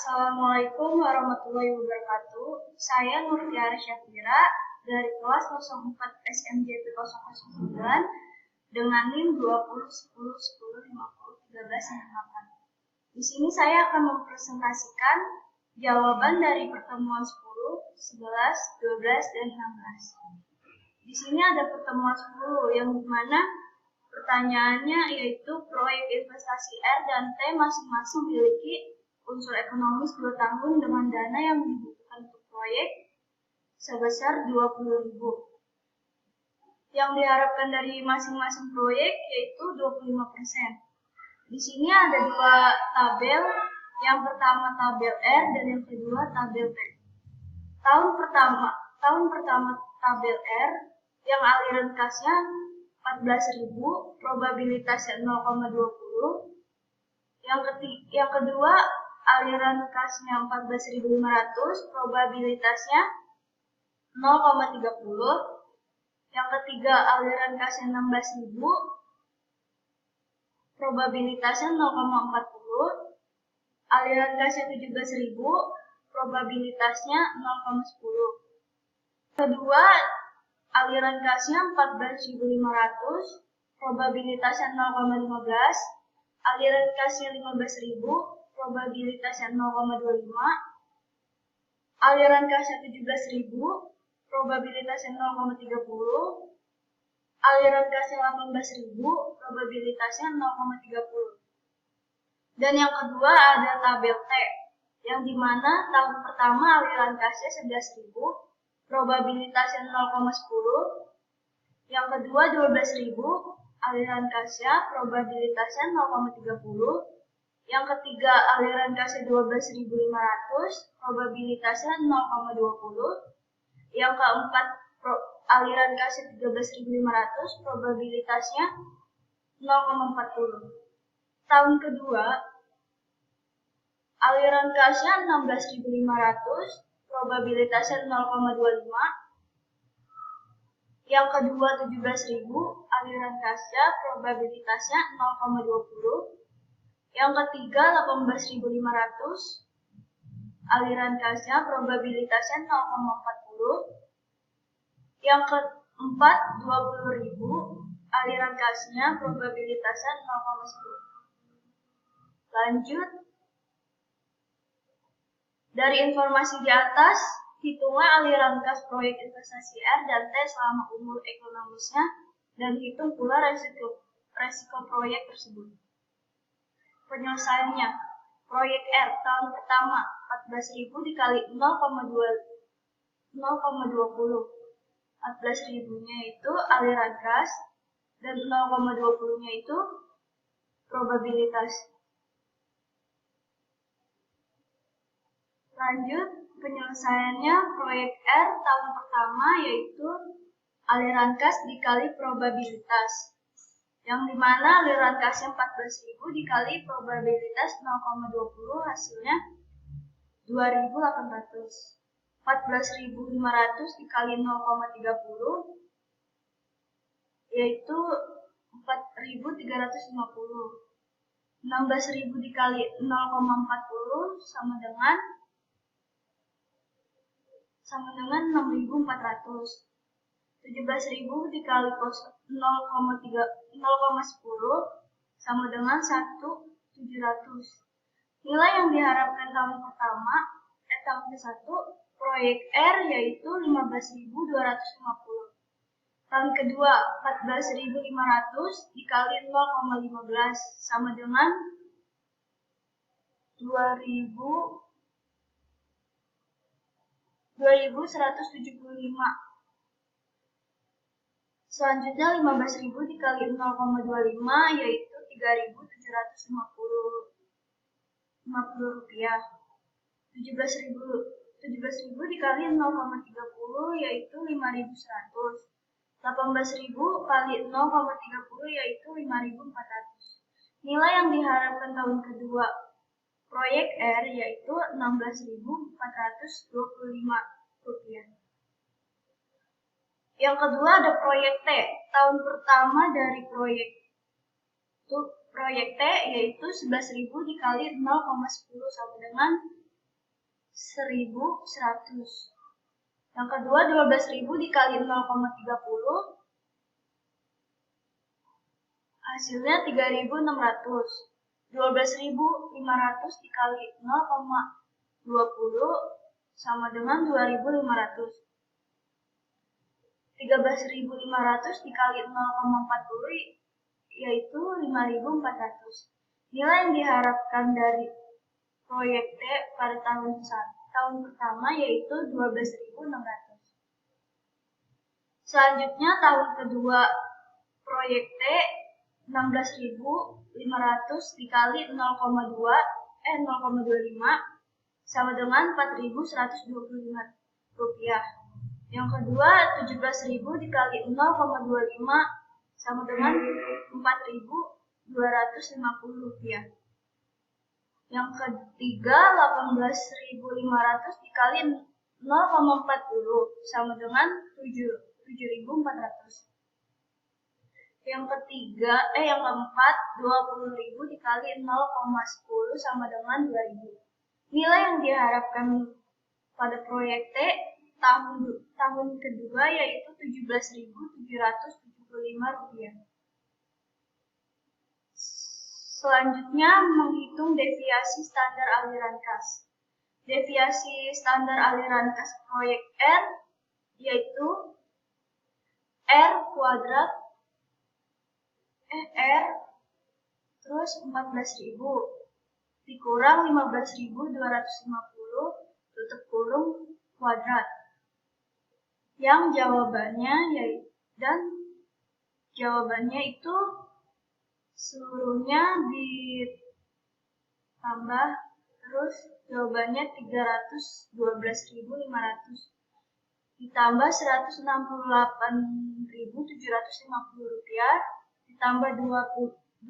Assalamualaikum warahmatullahi wabarakatuh. Saya Nur Tiara Syafira dari kelas 04 SMJP 009 dengan NIM 20101010501368. Di sini saya akan mempresentasikan jawaban dari pertemuan 10, 11, 12, dan 16. Di sini ada pertemuan 10 yang dimana pertanyaannya yaitu proyek investasi R dan T masing-masing memiliki unsur ekonomis 2 tahun dengan dana yang dibutuhkan untuk proyek sebesar 20.000. Yang diharapkan dari masing-masing proyek yaitu 25%. Di sini ada 2 tabel, yang pertama tabel R dan yang kedua tabel T. Tahun pertama tabel R yang aliran kasnya 14.000, probabilitasnya 0,20. Yang kedua aliran kasnya 14.500, probabilitasnya 0,30. Yang ketiga aliran kasnya 16.000, probabilitasnya 0,40. Aliran kasnya 17.000, probabilitasnya 0,10. Kedua aliran kasnya 14.500, probabilitasnya 0,15. Aliran kasnya 15.000, probabilitasnya 0,25. Aliran kasnya 17.000, probabilitasnya 0,30. Aliran kasnya 18.000, probabilitasnya 0,30. Dan yang kedua ada tabel T, yang dimana tahun pertama aliran kasnya 11.000, probabilitasnya 0,10. Yang kedua 12.000, aliran kasnya probabilitasnya 0,30. Yang ketiga aliran kasnya 12.500, probabilitasnya 0,20. Yang keempat aliran kasnya 13.500, probabilitasnya 0,40. Tahun kedua aliran kasnya 16.500, probabilitasnya 0,25. Yang kedua 17.000, aliran kasnya probabilitasnya 0,20. Yang ketiga 18.500, aliran kasnya probabilitasnya 0,40. Yang keempat 20.000, aliran kasnya probabilitasnya 0,10. Lanjut. Dari informasi di atas, hitunglah aliran kas proyek investasi R dan T selama umur ekonomisnya dan hitung pula resiko proyek tersebut. Penyelesaiannya, proyek R tahun pertama 14.000 dikali 0,20. 14.000-nya itu aliran kas dan 0,20-nya itu probabilitas. Lanjut, penyelesaiannya proyek R tahun pertama yaitu aliran kas dikali probabilitas, yang dimana aliran kasnya 14.000 dikali probabilitas 0,20 hasilnya 2.800. 14.500 dikali 0,30 yaitu 4.350. 16.000 dikali 0,40 sama dengan 6.400. 17.000 dikali 0,10 sama dengan 1.700. Nilai yang diharapkan tahun pertama tahun ke-1 proyek R yaitu 15.250. Tahun kedua 14.500 dikali 0,15 sama dengan 2.175. Selanjutnya 15.000 dikali 0,25 yaitu 3.750 rupiah. 17.000 dikali 0,30 yaitu 5.100. 18.000 kali 0,30 yaitu 5.400. Nilai yang diharapkan tahun kedua proyek R yaitu 16.425 rupiah. Yang kedua ada proyek T. Tahun pertama dari proyek T yaitu 11.000 dikali 0,10 sama dengan 1.100. Yang kedua 12.000 dikali 0,30 hasilnya 3.600. 12.500 dikali 0,20 sama dengan 2.500. 13.500 dikali 0,40 yaitu 5.400. Nilai yang diharapkan dari proyek T pada tahun pertama yaitu 12.600. Selanjutnya tahun kedua proyek T 16.500 dikali 0,25 sama dengan 4.125 rupiah. Yang kedua 17.000 dikali 0,25 sama dengan 4.250 rupiah. Yang ketiga 18.500 dikali 0,40 sama dengan 7.400. Yang keempat 20.000 dikali 0,10 sama dengan 2.000. Nilai yang diharapkan pada proyek T tahun kedua yaitu 17.775 rupiah. Selanjutnya menghitung deviasi standar aliran kas. Deviasi standar aliran kas proyek R yaitu R kuadrat R terus 14.000 dikurang 15.250 tutup kurung kuadrat. Yang jawabannya itu seluruhnya ditambah terus jawabannya 312.500 ditambah 168.750 rupiah ditambah 225.000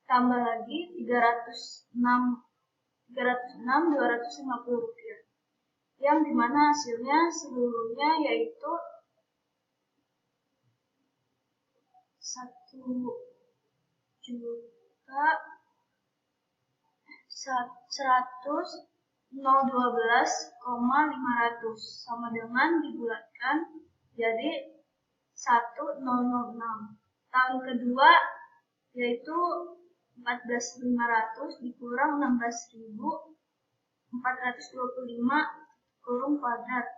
tambah lagi 306.250 rupiah. Yang dimana hasilnya seluruhnya yaitu 100.012,500 sama dengan dibulatkan jadi 1.006. Tahun kedua yaitu 14.500 dikurang 16.425 kurung kuadrat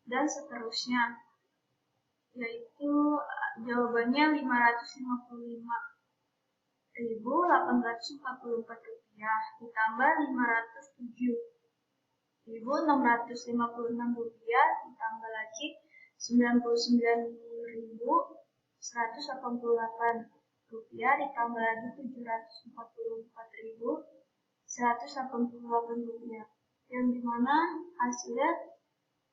dan seterusnya, yaitu jawabannya 555.844 rupiah ditambah 507.656 rupiah ditambah lagi 99.188 rupiah ditambah lagi 744.188 rupiah, yang dimana hasilnya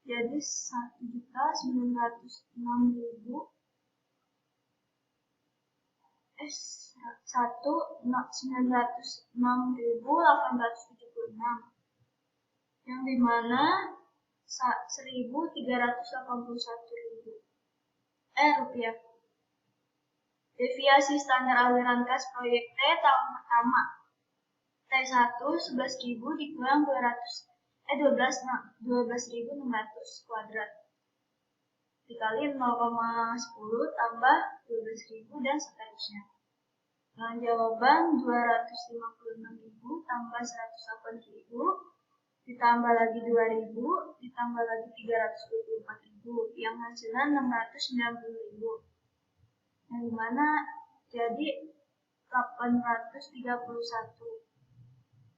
jadi 1.906.876. Yang dimana 1.381.000 rupiah. Deviasi standar aliran kas proyek T tahun pertama T1 11.000 dikurang 12.600 kuadrat dikali 0,10 tambah 12.000 dan seterusnya. Dengan jawaban 256.000 tambah 108.000 ditambah lagi 2.000 ditambah lagi 324.000 yang hasilnya 690.000. Yang dimana jadi 831.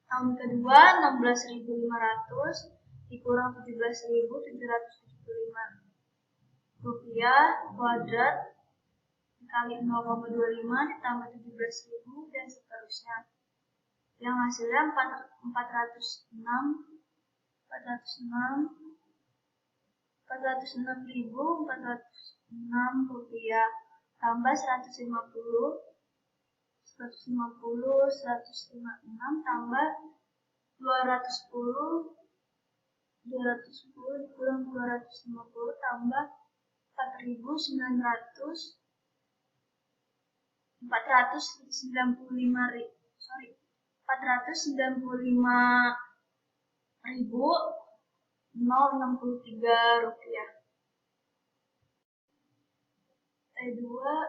Tahun kedua 16.500 dikurang 17.775 rupiah kuadrat dikali 0,25 ditambah 17.000 dan seterusnya, yang hasilnya 406.406 rupiah tambah 156 tambah 210 dikurang 250 tambah 495.000 Rp495.063. T2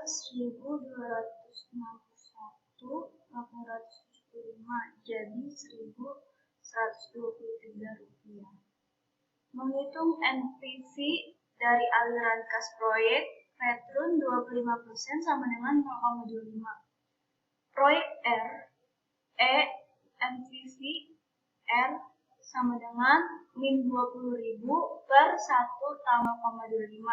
1.261.875, jadi Rp1.123. Menghitung NPV dari aliran kas proyek, return 25% sama dengan 0,25. Proyek R, NPV R sama dengan min 20.000 per 1 tambah 0,25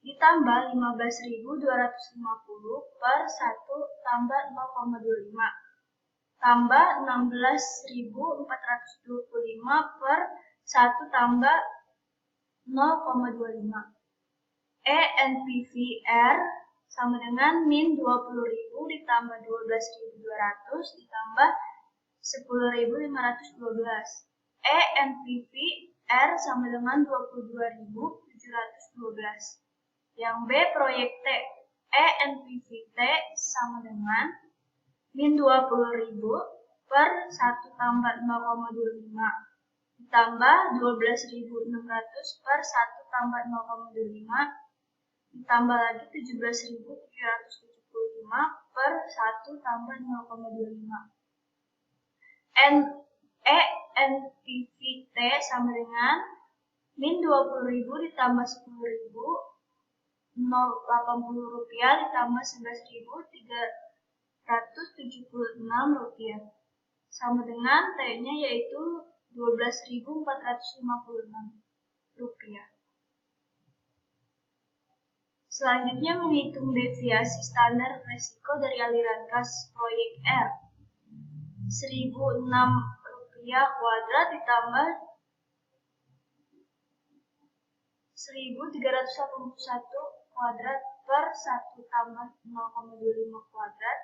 ditambah 15.250 per 1 tambah 0,25 tambah 16.425 per 1 tambah 0,25. NPV R sama dengan min 20.000 ditambah 12.200 ditambah 10.512. NPV R sama dengan 22.712. Yang B, proyek T. NPV T sama dengan min 20.000 per 1 tambah 0,25 ditambah 12.600 per 1 tambah 0,25 ditambah lagi 17.775 per 1 tambah 0,25. NPV T sama dengan min 20.000 ditambah 10.000, 0,80 rupiah ditambah 11.376 rupiah. Sama dengan T-nya yaitu 12.456 rupiah. Selanjutnya menghitung deviasi standar risiko dari aliran kas proyek R. 1.006 rupiah kuadrat ditambah 1.381 kuadrat per 1 tambah 0,25 kuadrat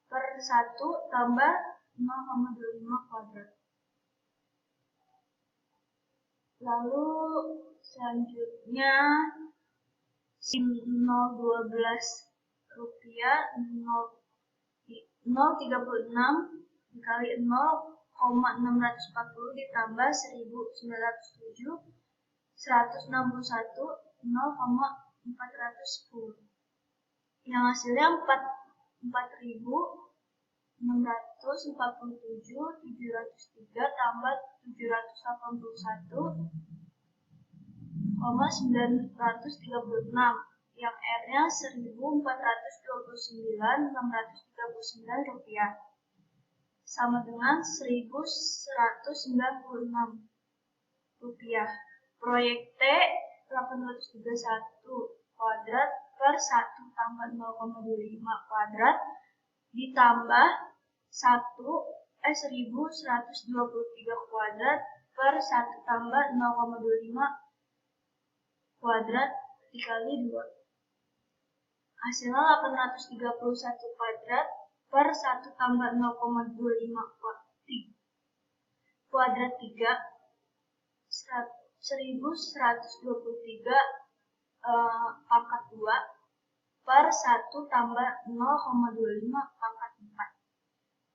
per 1 tambah 0,25 kuadrat. Lalu selanjutnya 0,12 rupiah 0,36 dikali 0,640 ditambah 1.907 161 0,410 yang hasilnya 4.647 703 tambah 781 936 yang R-nya 1.429 639 rupiah sama dengan 1.196 rupiah. Proyek T 831 kuadrat per 1 tambah 0,25 kuadrat ditambah 1.1123 kuadrat per 1 tambah 0,25 kuadrat dikali 2. Hasilnya 831 kuadrat per 1 tambah 0,25 kuadrat 3 1.123 pangkat 2 per 1 tambah 0,25 pangkat 4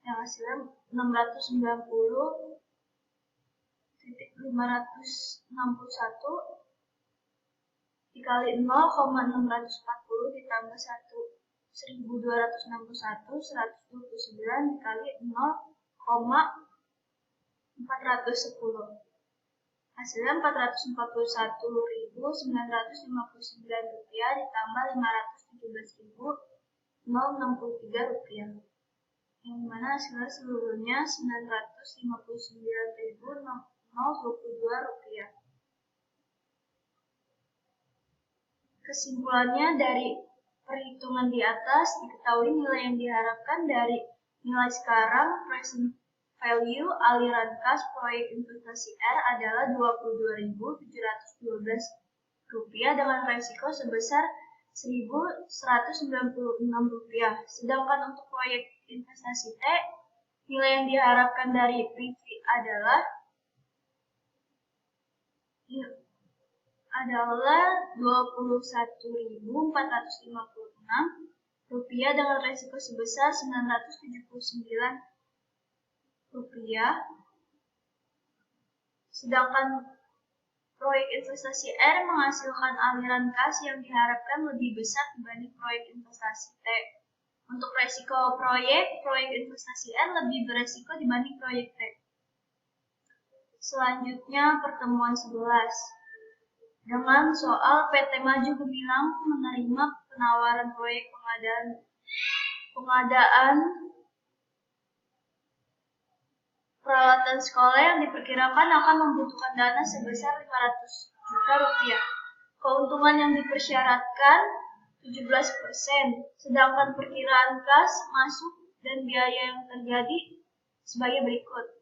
yang hasilnya 690.561 dikali 0,640 ditambah 1.261 129 dikali 0,410 hasilnya 441.959 rupiah ditambah 517.063 rupiah yang mana hasilnya seluruhnya 959.022 rupiah. Kesimpulannya dari perhitungan di atas diketahui nilai yang diharapkan dari nilai sekarang present value aliran kas proyek investasi R adalah Rp22.712 dengan resiko sebesar Rp1.196. Sedangkan untuk proyek investasi T, nilai yang diharapkan dari PV adalah Rp21.456 rupiah dengan resiko sebesar 979 rupiah. Sedangkan proyek investasi R menghasilkan aliran kas yang diharapkan lebih besar dibanding proyek investasi T. Untuk resiko proyek investasi R lebih beresiko dibanding proyek T. Selanjutnya pertemuan 11. Dengan soal PT Maju Gemilang menerima penawaran proyek pengadaan peralatan sekolah yang diperkirakan akan membutuhkan dana sebesar 500 juta rupiah. Keuntungan yang dipersyaratkan 17%, sedangkan perkiraan kas masuk dan biaya yang terjadi sebagai berikut.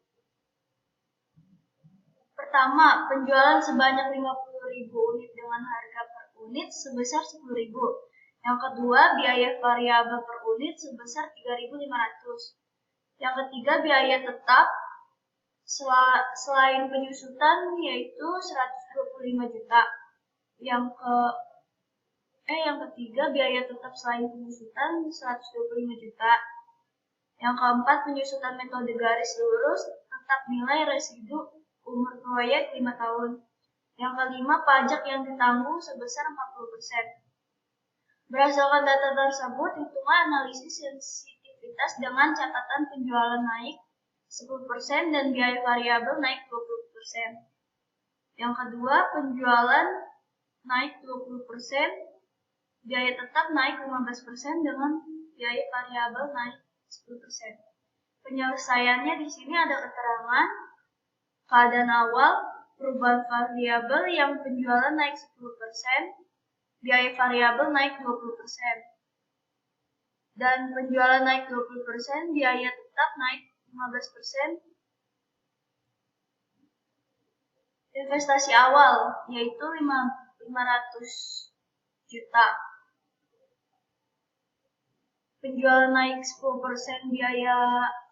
Pertama, penjualan sebanyak 50.000 unit dengan harga per unit sebesar 10.000. Yang kedua, biaya variabel per unit sebesar 3.500. Yang ketiga, biaya tetap selain penyusutan yaitu 125 juta. Yang ketiga, biaya tetap selain penyusutan 125 juta. Yang keempat, penyusutan metode garis lurus tetap nilai residu umur proyek 5 tahun. Yang kelima, pajak yang ditanggung sebesar 40%. Berdasarkan data tersebut, hitungan analisis sensitivitas dengan catatan penjualan naik 10% dan biaya variabel naik 20%. Yang kedua, penjualan naik 20%, biaya tetap naik 15% dengan biaya variabel naik 10%. Penyelesaiannya di sini ada keterangan keadaan awal, perubahan variabel yang penjualan naik 10%, biaya variabel naik 20%. Dan penjualan naik 20%, biaya tetap naik 15%. Investasi awal yaitu 500 juta. Penjualan naik 10%, biaya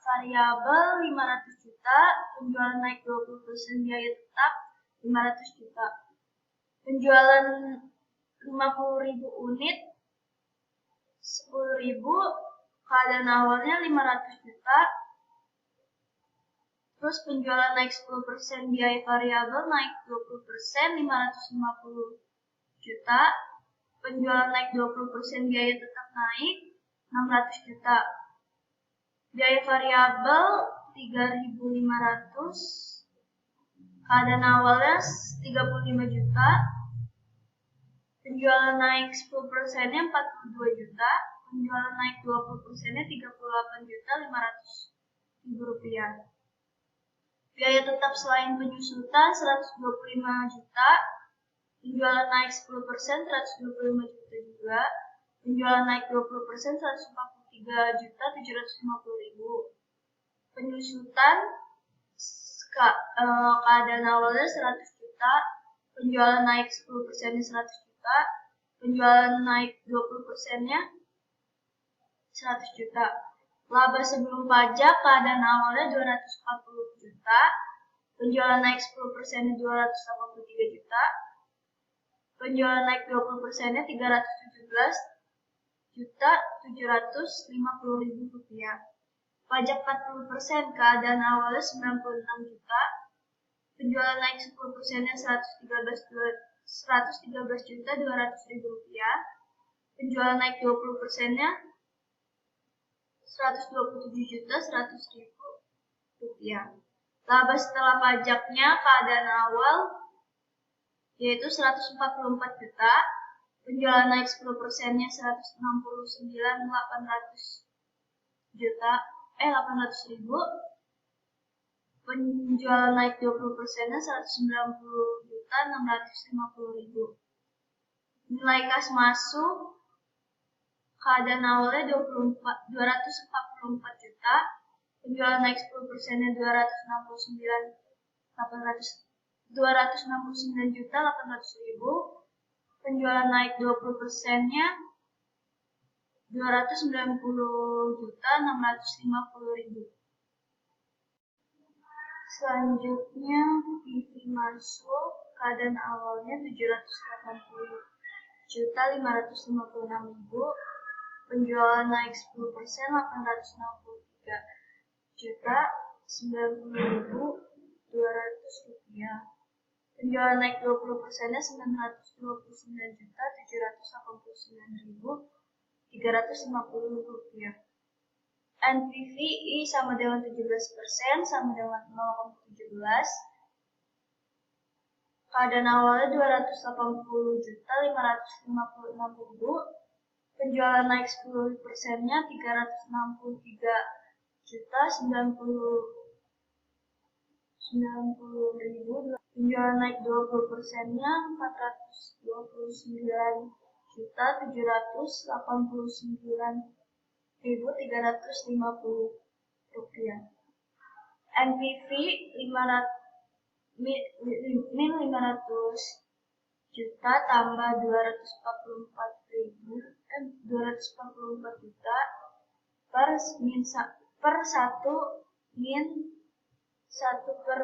variabel 500 juta. Penjualan naik 20%, biaya tetap 500 juta. Penjualan 50.000 unit 10.000, keadaan awalnya 500 juta. Terus penjualan naik 10%, biaya variabel naik 20%, 550 juta. Penjualan naik 20%, biaya tetap naik 600 juta. Biaya variabel 3.500. Keadaan awalnya 35 juta. Penjualan naik 10%-nya 42 juta. Penjualan naik 20%-nya 38 juta 500.000 rupiah. Biaya tetap selain penyusutan 125 juta. Penjualan naik 10% 125 juta juga. Penjualan naik 20% 143 juta 750.000. Penyusutan keadaan awalnya 100 juta. Penjualan naik 10%-nya 100 juta. Penjualan naik 20%-nya 100 juta. Laba sebelum pajak keadaan awalnya 240 juta. Penjualan naik 10%-nya 283 juta. Penjualan naik 20%-nya 317 juta 750.000 rupiah. Pajak 40% keadaan awalnya 96 juta. Penjualan naik 10%-nya 113 juta 200.000 rupiah. Penjualan naik 20%-nya 127 juta 100.000 rupiah. Laba setelah pajaknya keadaan awal yaitu 144 juta. Penjualan naik 10%-nya 800.000. Penjualan naik 20%-nya 190 juta 650.000. Nilai kas masuk keadaan awalnya 244 juta. Penjualan naik 10%-nya 269 juta 800.000. Penjualan naik 20%-nya 290 juta 650.000. Selanjutnya PV masuk keadaan awalnya 780 juta 556.000. penjualan naik 10%, 863 juta 90.200 rupiah. Penjualan naik 20%-nya 929 juta 789.350 rupiah. NPVI sama dengan 17%, sama dengan 0,17. Keadaan awalnya 280 juta 556.000. Penjualan naik 10%-nya 363 juta 90.000. Penjualan naik 20%-nya 429 juta 789.350 rupiah. NPV min 500 juta tambah 244 juta per 1 min 1 per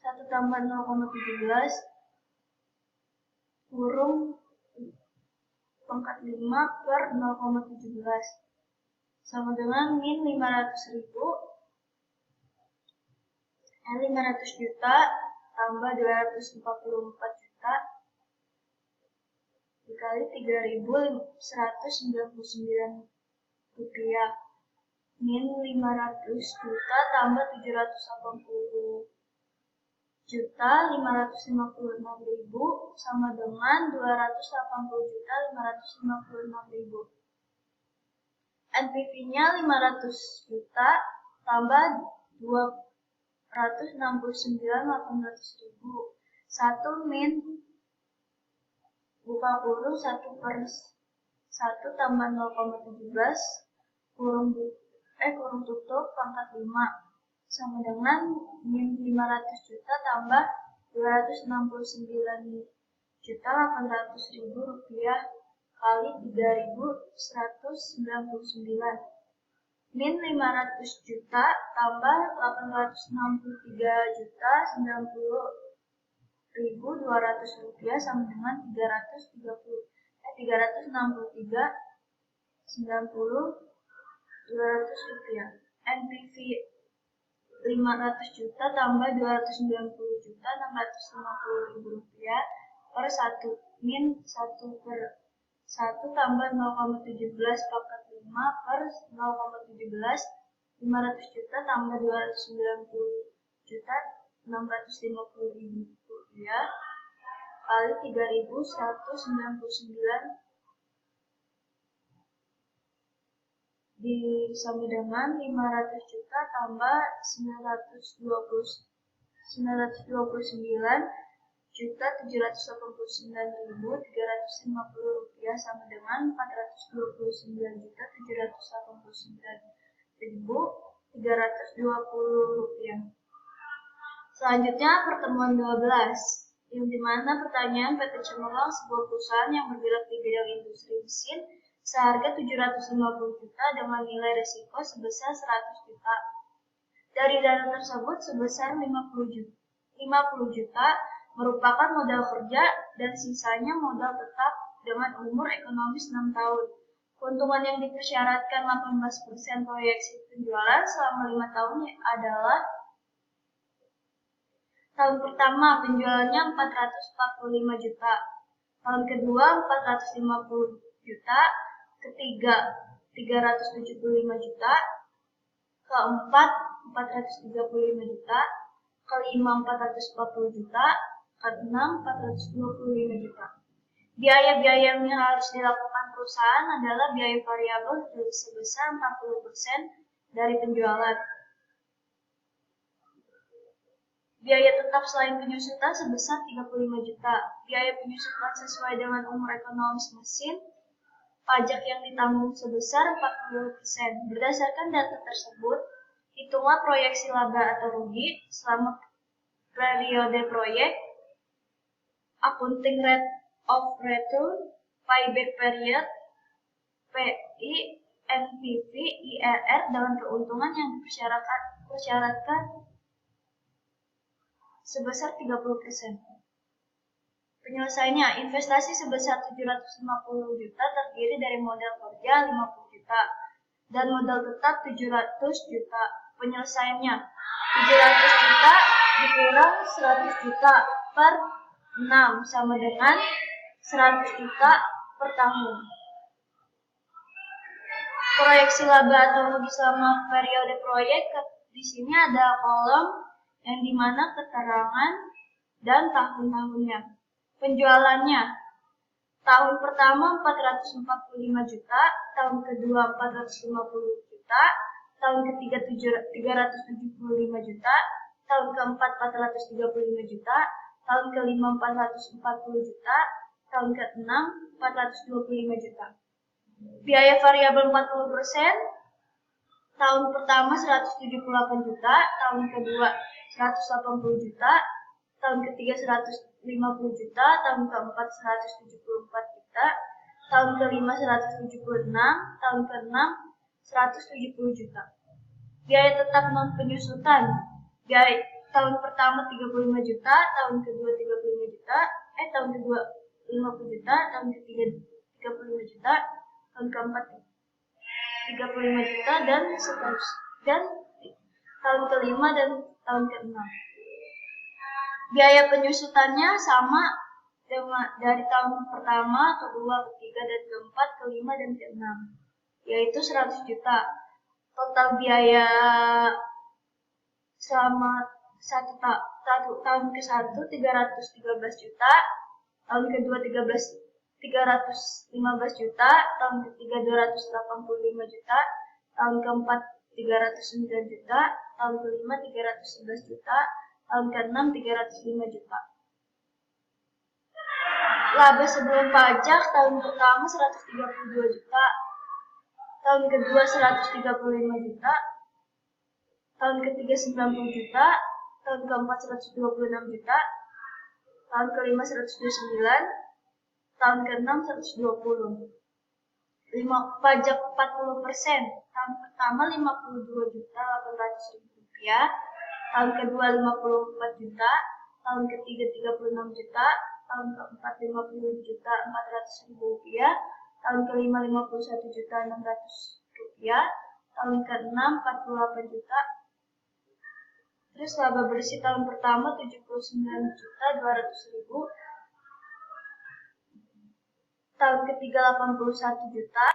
1 tambah 0,17 kurung pangkat 5 per 0,17 sama dengan min 500 juta tambah 244 juta dikali 3.199 rupiah min 500 juta tambah 780 juta 556.000 sama dengan 280 juta 556.000. NPV-nya 500 juta tambah 269.800.000. 1 min buka kurung 1 per 1 tambah 0,17 kurung tutup pangkat 5 sama dengan min 500 juta tambah 269.800.000 rupiah kali 3.199. Min 500 juta tambah 863 juta 90.200 rupiah sama dengan 363.90.200 rupiah. NPV 500 juta tambah 290 juta 650.000 rupiah per 1 min 1 per 1 tambah 0,17 pangkat 5 per 0,17 500 juta tambah 290 juta 650.000 rupiah kali 3.199 disama dengan 500 juta tambah 929 juta 789.350 rupiah sama dengan 429 juta 789.320 rupiah. Selanjutnya pertemuan 12, yang dimana pertanyaan PT Cemerlang, sebuah perusahaan yang bergerak di bidang industri mesin, seharga 750 juta dengan nilai risiko sebesar 100 juta. Dari dana tersebut sebesar 50 juta merupakan modal kerja dan sisanya modal tetap dengan umur ekonomis 6 tahun. Keuntungan yang dipersyaratkan 18% proyeksi penjualan selama 5 tahun adalah: tahun pertama penjualannya 445 juta, tahun kedua 450 juta, ketiga 375 juta, keempat 435 juta, kelima 440 juta, keenam 425 juta. Biaya-biaya yang harus dilakukan perusahaan adalah biaya variabel sebesar 40% dari penjualan. Biaya tetap selain penyusutan sebesar 35 juta. Biaya penyusutan sesuai dengan umur ekonomis mesin, pajak yang ditanggung sebesar 40%. Berdasarkan data tersebut, hitunglah proyeksi laba atau rugi selama periode proyek, accounting rate of return, payback period, PI, NPV, IRR dengan keuntungan yang dipersyaratkan sebesar 30%. Penyelesaiannya, investasi sebesar 750 juta terdiri dari modal kerja 50 juta dan modal tetap 700 juta. Penyelesaiannya, 700 juta dikurang 100 juta per 6 sama dengan 100 juta per tahun. Proyeksi laba atau rugi selama periode proyek, di sini ada kolom yang dimana keterangan dan tahun-tahunnya. Penjualannya, tahun pertama 445 juta, tahun kedua 450 juta, tahun ketiga 375 juta, tahun keempat 435 juta, tahun kelima 440 juta, tahun keenam 425 juta. Biaya variabel 40%, tahun pertama 178 juta, tahun kedua 180 juta, tahun ketiga 150 juta, tahun keempat 174 juta, tahun kelima 176, tahun keenam 170 juta. Biaya tetap non penyusutan, biaya tahun pertama 35 juta, tahun kedua 35 juta, tahun kedua 50 juta, tahun ketiga 35 juta, tahun keempat 35 juta dan seterusnya, dan tahun kelima dan tahun keenam. Biaya penyusutannya sama dari tahun pertama, kedua, ketiga, dan keempat, kelima, dan keenam, yaitu 100 juta. Total biaya selama tahun ke-1 313 juta, tahun kedua 315 juta, tahun ketiga 285 juta, tahun keempat 309 juta, tahun kelima 311 juta, tahun ke-6 305 juta. Laba sebelum pajak tahun pertama 132 juta, tahun kedua 135 juta, tahun ketiga 90 juta, tahun keempat 126 juta, tahun kelima 129, tahun ke-6 120. Pajak 40%, tahun pertama 52 juta 800 ribu rupiah, tahun kedua 54 juta, tahun ketiga 36 juta, tahun keempat 50 juta 400 ribu rupiah, tahun kelima 51 juta 600 rupiah, tahun ke-6 48 juta. Terus laba bersih tahun pertama 79 juta 200 ribu, tahun ketiga 81 juta,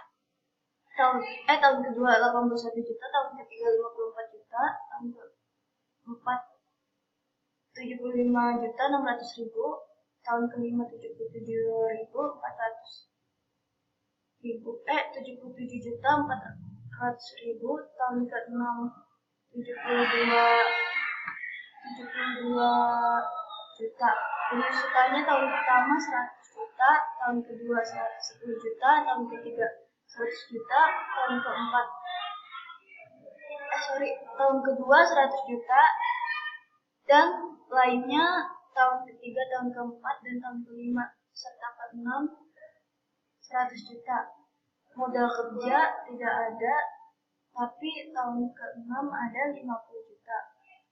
tahun kedua 81 juta, tahun ketiga 54 juta, tahun keempat 75 juta 600 ribu, tahun kelima 77 juta 400 ribu, tahun ke-6 72 juta. Penyusutannya tahun pertama 100 juta, tahun kedua 10 juta, tahun ketiga 100 juta, tahun kedua 100 juta, dan lainnya tahun ketiga, tahun keempat, dan tahun kelima, serta ke-6 100 juta. Modal kerja tidak ada, tapi tahun ke-6 ada 50 juta.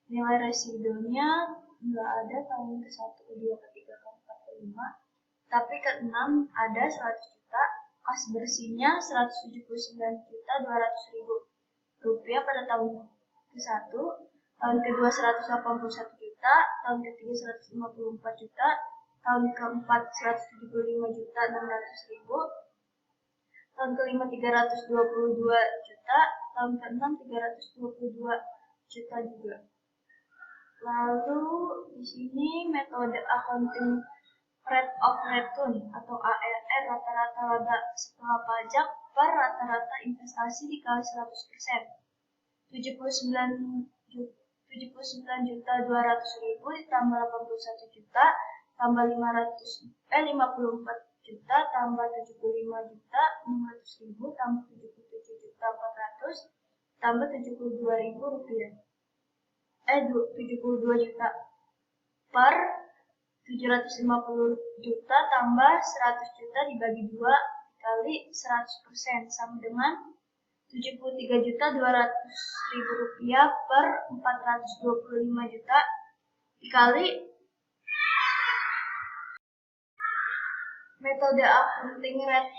Nilai residunya nggak ada tahun ke-1, ke-2, ke-3, ke-4, ke-5, tapi ke-6 ada 100 juta. Kas bersihnya 179 juta 200 ribu rupiah pada tahun ke-1, tahun kedua 181 juta, tahun ketiga 154 juta, tahun keempat 175 juta 600 ribu, tahun kelima 322 juta, tahun keenam 322 juta juga. Lalu di sini metode accounting rate of return atau ARR, rata-rata laba setelah pajak per rata-rata investasi dikali 100%. 79 juta 200 ribu ditambah 81 juta tambah 54 juta tambah 75 juta 600 ribu tambah 77 juta 400 tambah 72 ribu rupiah. 72 juta per 750 juta tambah 100 juta dibagi 2 kali 100% sama dengan 73 juta 200 ribu rupiah per 425 juta dikali Metode accounting rate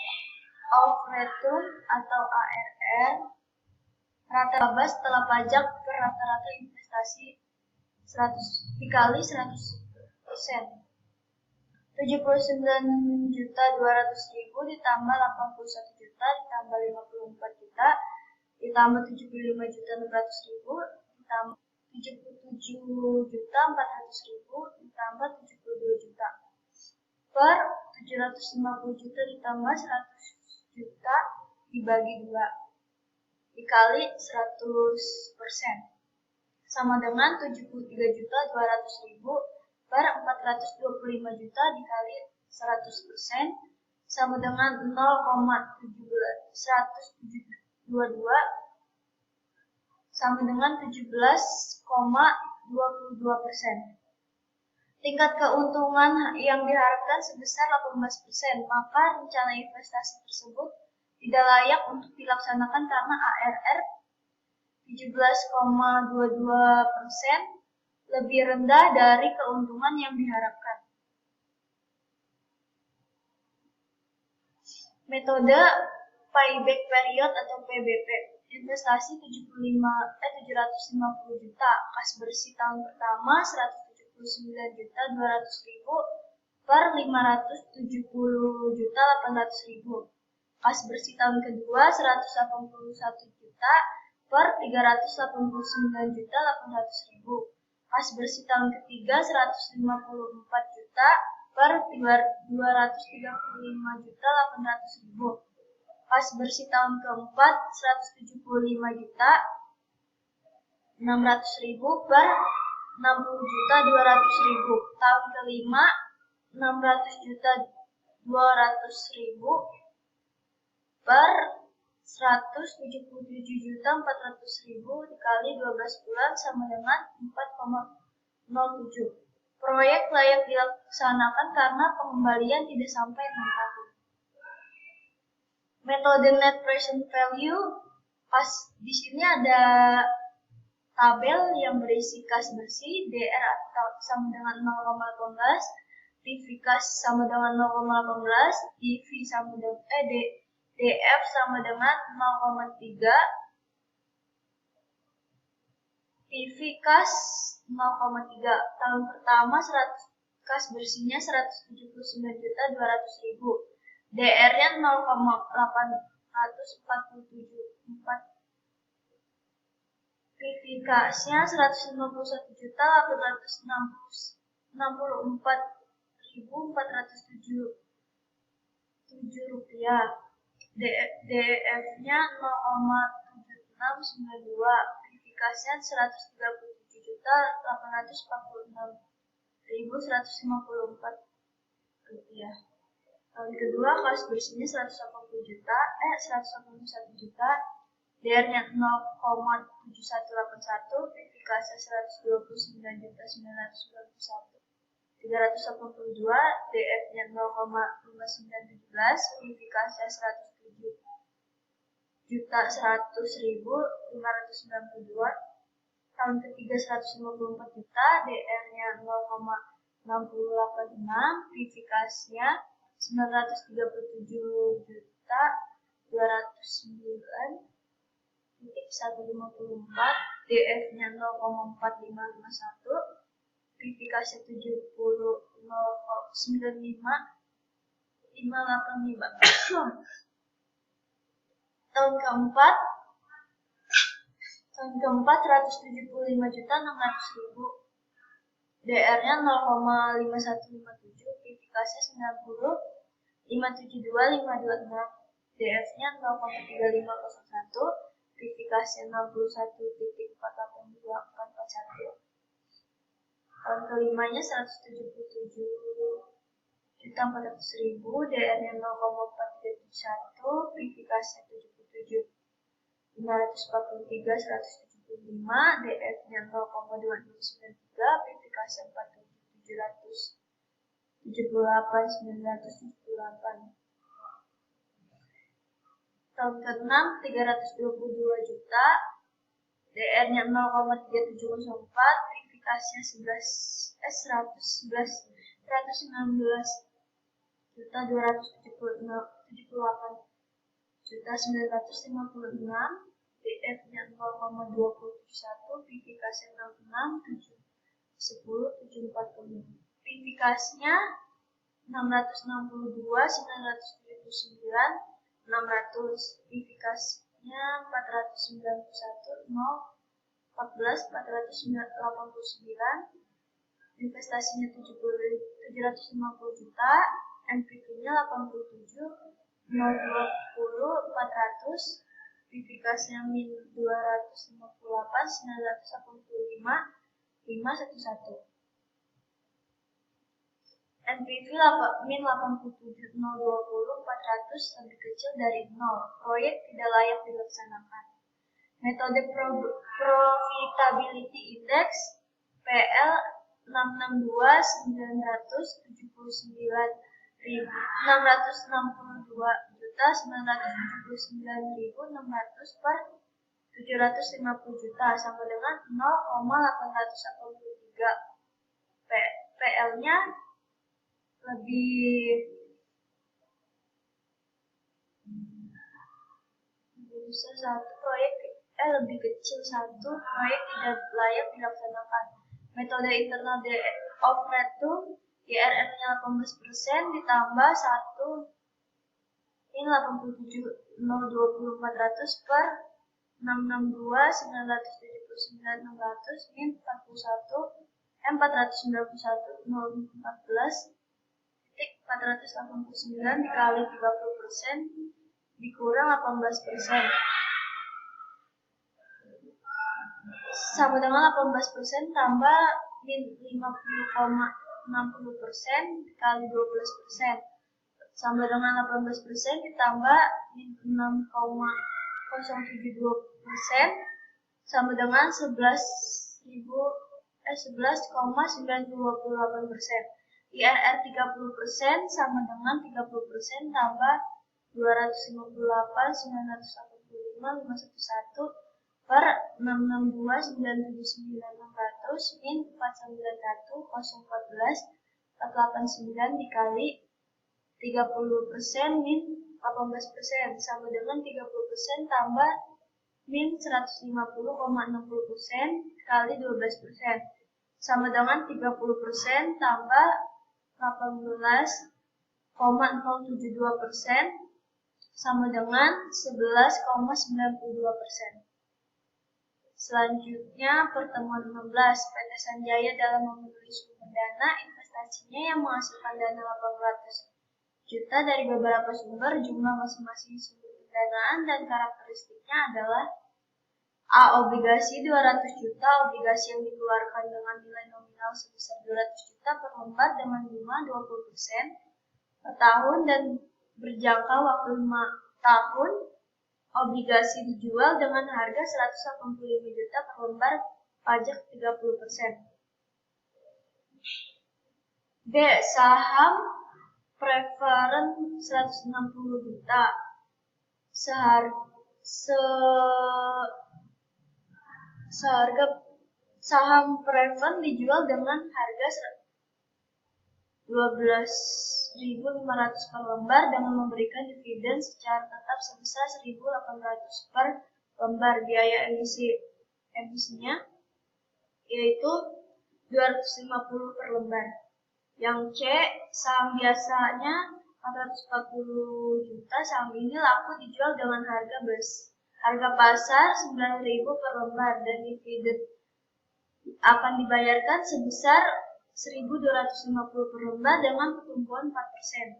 of return atau ARR, rata laba setelah pajak per rata-rata investasi 100 dikali 100%. 79.200.000 ditambah 81 juta ditambah 54 juta ditambah 75.600.000 ditambah 77.400.000 ditambah 72 juta per 750 juta ditambah 100 juta dibagi 2 dikali 100% sama dengan 73.200.000 per 425 juta dikali 100% sama dengan 0,122 sama dengan 17,22%. Tingkat keuntungan yang diharapkan sebesar 18%, maka rencana investasi tersebut tidak layak untuk dilaksanakan karena ARR 17,22% lebih rendah dari keuntungan yang diharapkan. Metode payback period atau PBP. Investasi 750 juta, kas bersih tahun pertama 179.200.000 per 570.800.000. Kas bersih tahun kedua 181 juta per 389.800.000. Kas bersih tahun ketiga 154 juta per 235.800.000. Kas bersih tahun keempat 175 juta 600.000 per 60.200.000. Tahun kelima 600.200.000 per 177.400.000 dikali 12 bulan sama dengan 4,07. Proyek layak dilaksanakan karena pengembalian tidak sampai 6 tahun. Metode net present value, di sini ada tabel yang berisi kas bersih, DR sama dengan 0,18, PV kas sama dengan 0,18, DV sama dengan DF sama dengan 0,3, PV kas 0,3. Tahun pertama kas bersihnya 179.200.000. DR-nya 0,847,4. PV kasnya 151.464.407 rupiah. DF-nya 0,7692. PV kasnya 136.846.154 rupiah. Tahun kedua kas bersihnya 181 juta, DR-nya 0,7181, PV kasnya 129.991, 382, DF-nya 0,5917, PV kasnya 107.100.592, tahun ketiga 154 juta, DR-nya 0,686, PV kasnya 937.209.154, DF-nya 0,4551, PV kasnya 70.95.585. Tahun keempat 175.600.000, DR-nya 0,5157, PV kasnya 90.572.526, DF-nya 0,3501, PV kasnya 61.482.441. Tahun kelimanya 177.400.000, DR-nya 0,4371, PV kasnya 77.543.175, DF-nya 0,2693, PV kasnya 47.789.978. Tahun ke-6 322 juta, DR-nya 0,3704, PV kasnya 119.800.000, 1.278.956, PF-nya 0,271, PV-nya 66, 10, 740. PV-nya 662, 979, 600. PV-nya 491, 0, 14, 489. Investasinya 750 juta, NPV-nya 87, 020, 400, PV-nya min 258, 985, 511. NPV min 87, 020, 400 lebih kecil dari 0. Proyek tidak layak dilaksanakan. Metode Profitability Index PL 662.979.600 per 750 juta sama dengan 0,883. PL-nya lebih besar satu proyek lebih kecil satu proyek tidak layak dilaksanakan. Metode internal of return IRR-nya 18% ditambah 1 min 87 020 400 per 662 979 600 min 41 491 014 titik 489 dikali 30% dikurang 18% sama dengan 18% tambah min 50,60% dikali 12% sama dengan 18% ditambah min 6,072% sama dengan 11,928%. IRR 30% sama dengan 30% tambah 258 985 511 per 662 979 600 min 491 014 489 dikali 30% min 18% sama dengan 30% tambah min 150,60% kali 12% sama dengan 30% tambah 18,072% sama dengan 11,92%. Selanjutnya pertemuan 16, PT Sanjaya dalam memenuhi sumber dana investasinya yang menghasilkan dana 800 juta dari beberapa sumber. Jumlah masing-masing sumber pendanaan dan karakteristiknya adalah A. Obligasi 200 juta, obligasi yang dikeluarkan dengan nilai nominal sebesar 200 juta per lembar dengan bunga 20% per tahun dan berjangka waktu 5 tahun. Obligasi dijual dengan harga 185 juta per lembar, pajak 30%. B. Saham preferen 160 juta. Seharga saham preferen dijual dengan harga 12.500 per lembar dengan memberikan dividen secara tetap sebesar 1.800 per lembar. Biaya emisinya yaitu 250 per lembar. Yang C, saham biasanya 440 juta. Saham ini laku dijual dengan harga pasar 9.000 per lembar dan dividen akan dibayarkan sebesar 1.250 per lembar dengan pertumbuhan 4%.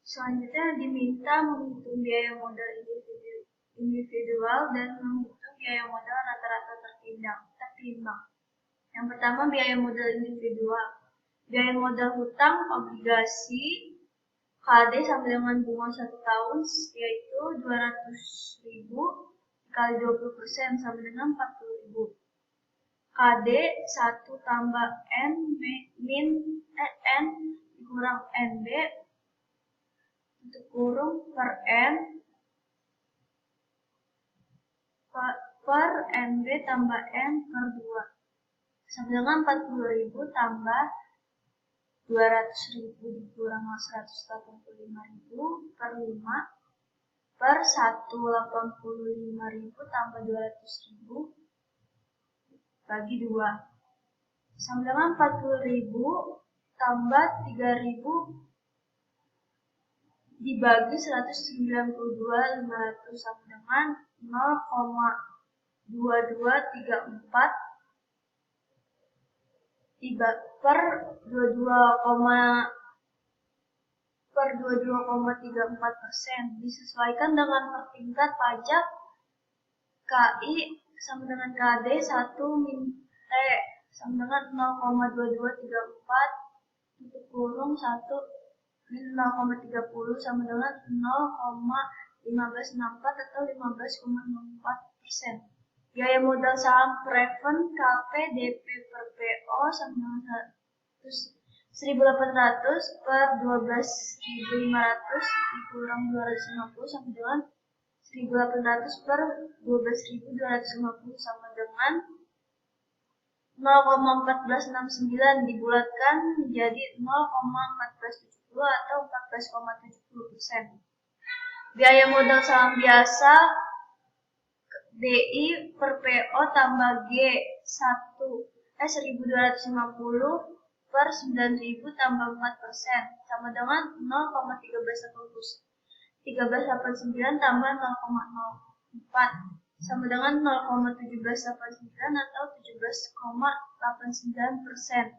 Selanjutnya diminta menghitung biaya modal individual dan menghitung biaya modal rata-rata tertimbang. Yang pertama biaya modal individual. Biaya modal hutang obligasi KD sama dengan bunga 1 tahun yaitu 200.000 kali 20% sama dengan 40.000. KD 1 tambah N min N dikurang NB untuk kurung per N per NB tambah N per 2 sama dengan 40.000 tambah 200.000 dikurang 185.000 per 5 per 185.000 tambah 200.000 bagi 2 sama dengan 40.000 tambah 3.000 dibagi 192.500 sama dengan 0,2234 per 22,34%. Disesuaikan dengan tingkat pajak KI sama dengan KD 1 min T sama dengan 0,2234 tutup kurung 1 min 0,30 sama dengan 0,1564 atau 15,04%. Biaya modal saham preferred KP DP per PO sama dengan 1.800 per 12.500 dikurang 250 sama dengan 1.800 per 12.250 sama dengan 0,1469 dibulatkan menjadi 0,1470 atau 14,70%. Biaya modal saham biasa DI per PO tambah G 1.250 per 9.000 tambah 4% sama dengan 0,1389 tambah 0,04 sama dengan 0,1789 atau 17,89%.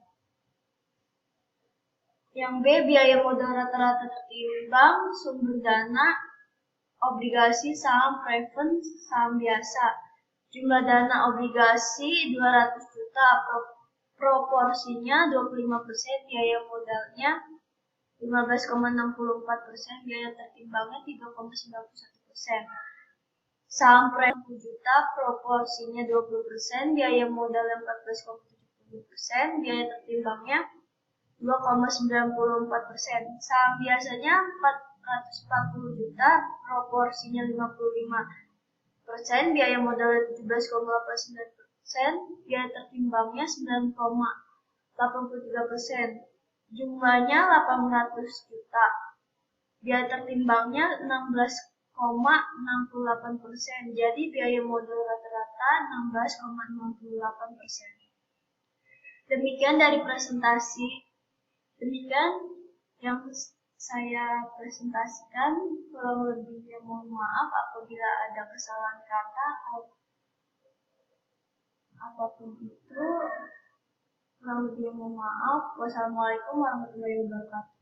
Yang B, biaya modal rata-rata tertimbang sumber dana obligasi saham preferred saham biasa. Jumlah dana obligasi 200 juta, proporsinya 25%, biaya modalnya 15,64%, biaya tertimbangnya 3,91%. Saham preferred 10 juta, proporsinya 20%, biaya modalnya 14,70%, biaya tertimbangnya 2,94%. Saham biasanya 440 juta, proporsinya 55%, biaya modalnya 17,89%, biaya tertimbangnya 9,83%. Jumlahnya 800 juta. Biaya tertimbangnya 16,68%. Jadi biaya modal rata-rata 16,68%. Demikian dari presentasi. Demikian yang saya presentasikan. Kurang lebihnya mohon maaf apabila ada kesalahan kata atau apapun itu. Kurang lebihnya mohon maaf. Wassalamualaikum warahmatullahi wabarakatuh.